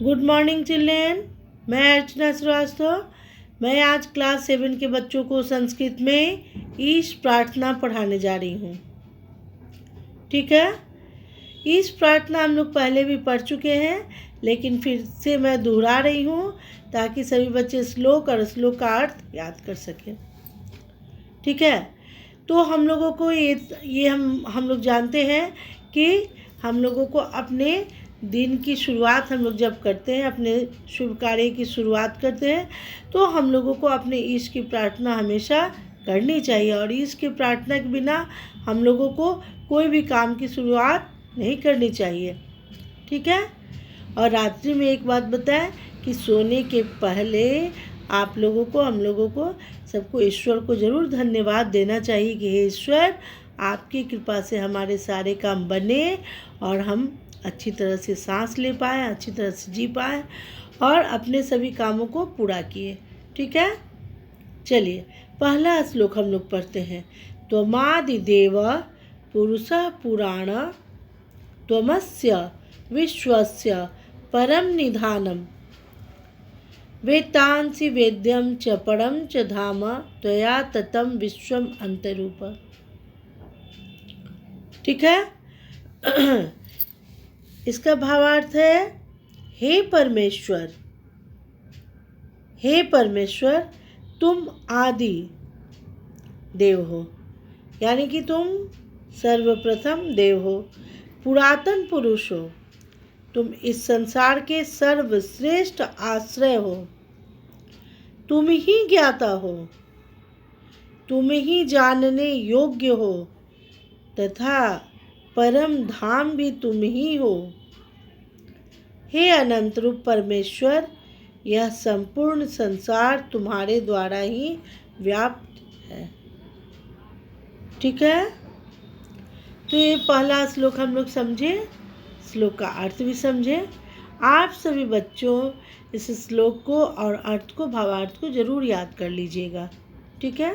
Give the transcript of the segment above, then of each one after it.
Good morning children. मैं अर्चना श्रीवास्तव। मैं आज क्लास 7 के बच्चों को संस्कृत में ईश प्रार्थना पढ़ाने जा रही हूँ। ठीक है। ईश प्रार्थना हम लोग पहले भी पढ़ चुके हैं, लेकिन फिर से मैं दोहरा रही हूँ ताकि सभी बच्चे श्लोक और श्लोक का अर्थ याद कर सकें। ठीक है। तो हम लोगों को ये हम लोग जानते हैं कि हम लोगों को अपने दिन की शुरुआत हम लोग जब करते हैं, अपने शुभ कार्य की शुरुआत करते हैं, तो हम लोगों को अपने ईश की प्रार्थना हमेशा करनी चाहिए। और ईश की प्रार्थना के बिना हम लोगों को कोई भी काम की शुरुआत नहीं करनी चाहिए। ठीक है। और रात्रि में एक बात बताएं कि सोने के पहले आप लोगों को, हम लोगों को, सबको ईश्वर को ज़रूर धन्यवाद देना चाहिए कि हे ईश्वर, आपकी कृपा से हमारे सारे काम बने और हम अच्छी तरह से सांस ले पाए, अच्छी तरह से जी पाए और अपने सभी कामों को पूरा किए। ठीक है। चलिए पहला श्लोक हम लोग पढ़ते हैं। त्वमादिदेव पुरुषः पुराण त्वमस्य विश्वस्य परम निधानम वेत्तांसि वेद्यम च परम च धाम त्वया ततं विश्वम अंतरूप। ठीक है। इसका भावार्थ है, हे परमेश्वर, हे परमेश्वर, तुम आदि देव हो, यानी कि तुम सर्वप्रथम देव हो, पुरातन पुरुष हो, तुम इस संसार के सर्वश्रेष्ठ आश्रय हो, तुम ही ज्ञाता हो, तुम ही जानने योग्य हो तथा परम धाम भी तुम ही हो। हे अनंत रूप परमेश्वर, यह संपूर्ण संसार तुम्हारे द्वारा ही व्याप्त है। ठीक है। तो ये पहला श्लोक हम लोग समझे, श्लोक का अर्थ भी समझे। आप सभी बच्चों इस श्लोक को और अर्थ को, भावार्थ को जरूर याद कर लीजिएगा। ठीक है।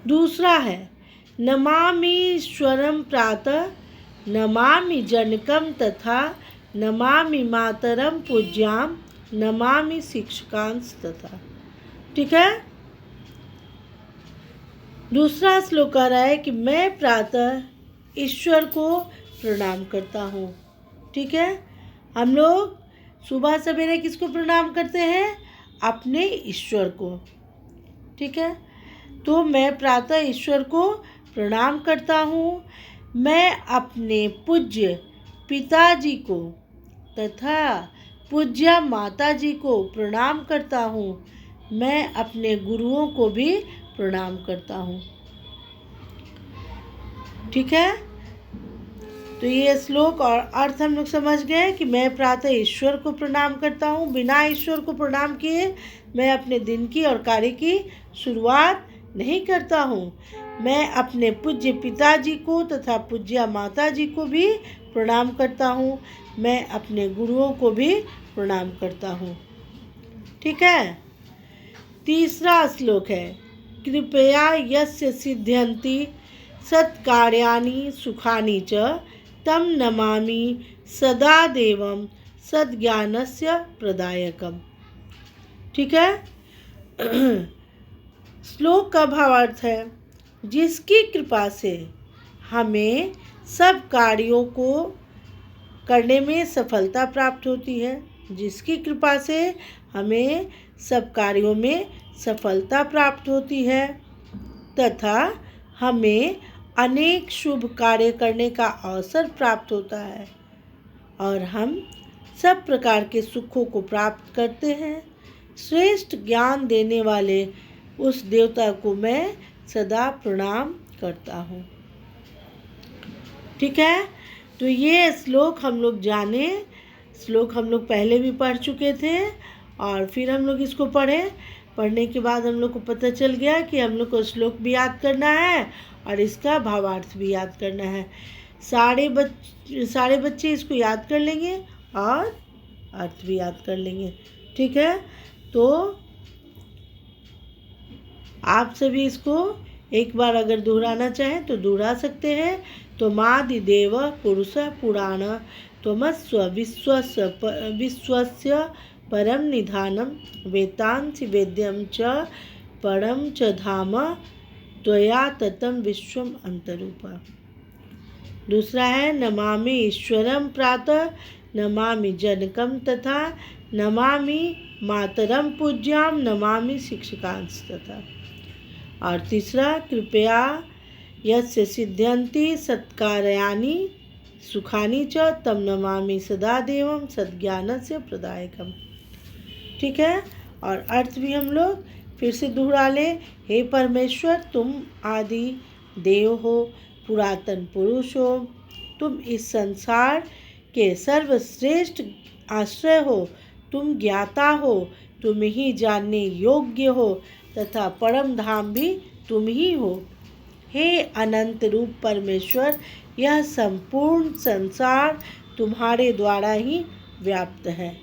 दूसरा है, नमामीश्वरं प्रातः नमामि जनकं तथा नमामि मातरं पूज्यां नमामि शिक्षकांस तथा। ठीक है। दूसरा श्लोक कह रहा है कि मैं प्रातः ईश्वर को प्रणाम करता हूँ। ठीक है। हम लोग सुबह सवेरे किसको प्रणाम करते हैं? अपने ईश्वर को। ठीक है। तो मैं प्रातः ईश्वर को प्रणाम करता हूँ। मैं अपने पूज्य पिताजी को तथा पूज्य माताजी को प्रणाम करता हूँ। मैं अपने गुरुओं को भी प्रणाम करता हूँ। ठीक है। तो ये श्लोक और अर्थ हम लोग समझ गए कि मैं प्रातः ईश्वर को प्रणाम करता हूँ। बिना ईश्वर को प्रणाम किए मैं अपने दिन की और कार्य की शुरुआत नहीं करता हूँ। मैं अपने पूज्य पिताजी को तथा पूज्य माताजी को भी प्रणाम करता हूँ। मैं अपने गुरुओं को भी प्रणाम करता हूँ। ठीक है। तीसरा श्लोक है, कृपया यस्य सिद्ध्यन्ति सत्कार्याणि सुखानि च तम नमामि सदा देवं सद्ज्ञानस्य प्रदायकम। ठीक है। श्लोक का भावार्थ है, जिसकी कृपा से हमें सब कार्यों को करने में सफलता प्राप्त होती है, जिसकी कृपा से हमें सब कार्यों में सफलता प्राप्त होती है तथा हमें अनेक शुभ कार्य करने का अवसर प्राप्त होता है और हम सब प्रकार के सुखों को प्राप्त करते हैं। श्रेष्ठ ज्ञान देने वाले उस देवता को मैं सदा प्रणाम करता हूँ। ठीक है। तो ये श्लोक हम लोग जाने, श्लोक हम लोग पहले भी पढ़ चुके थे और फिर हम लोग इसको पढ़ने के बाद हम लोग को पता चल गया कि हम लोग को श्लोक भी याद करना है और इसका भावार्थ भी याद करना है। सारे बच्चे इसको याद कर लेंगे और अर्थ भी याद कर लेंगे। ठीक है। तो आप सभी इसको एक बार अगर दोहराना चाहें तो दोहरा सकते हैं। त्वमादिदेव पुरुषः पुराण त्वमस्व विश्वस्य परम निधानम वेतांसि वेद्यम च परम च धाम त्वया ततं विश्वम अंतरूपा। दूसरा है नमामि ईश्वरम प्रातः नमामि जनकम तथा नमामि मातरम पूज्याम नमामि शिक्षकांश तथा। और तीसरा कृपया यस्य सिद्ध्यन्ति सत्कार्याणि सुखानि च तम नमामि सदा देवम सद्ज्ञानस्य प्रदायकम। ठीक है, और अर्थ भी हम लोग फिर से दोहरा लें। हे परमेश्वर, तुम आदि देव हो, पुरातन पुरुष हो, तुम इस संसार के सर्वश्रेष्ठ आश्रय हो, तुम ज्ञाता हो, तुम ही जानने योग्य हो तथा परम धाम भी तुम ही हो। हे अनंत रूप परमेश्वर, यह संपूर्ण संसार तुम्हारे द्वारा ही व्याप्त है।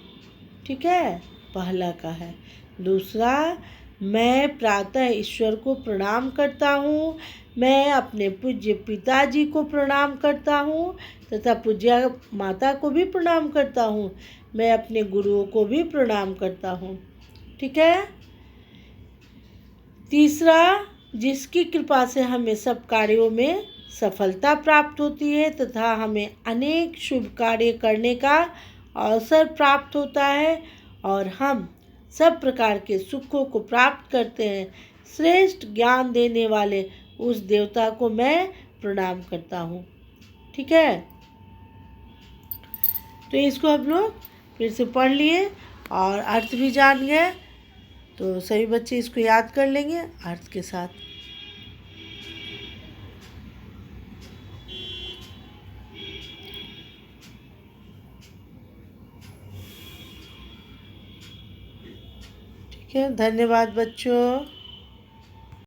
ठीक है, पहला का है। दूसरा, मैं प्रातः ईश्वर को प्रणाम करता हूँ, मैं अपने पूज्य पिताजी को प्रणाम करता हूँ तथा पूज्य माता को भी प्रणाम करता हूँ, मैं अपने गुरुओं को भी प्रणाम करता हूँ। ठीक है। तीसरा, जिसकी कृपा से हमें सब कार्यों में सफलता प्राप्त होती है तथा हमें अनेक शुभ कार्य करने का अवसर प्राप्त होता है और हम सब प्रकार के सुखों को प्राप्त करते हैं, श्रेष्ठ ज्ञान देने वाले उस देवता को मैं प्रणाम करता हूँ। ठीक है, तो इसको हम लोग फिर से पढ़ लिए और अर्थ भी जान गए, तो सभी बच्चे इसको याद कर लेंगे अर्थ के साथ। ठीक है, धन्यवाद बच्चों।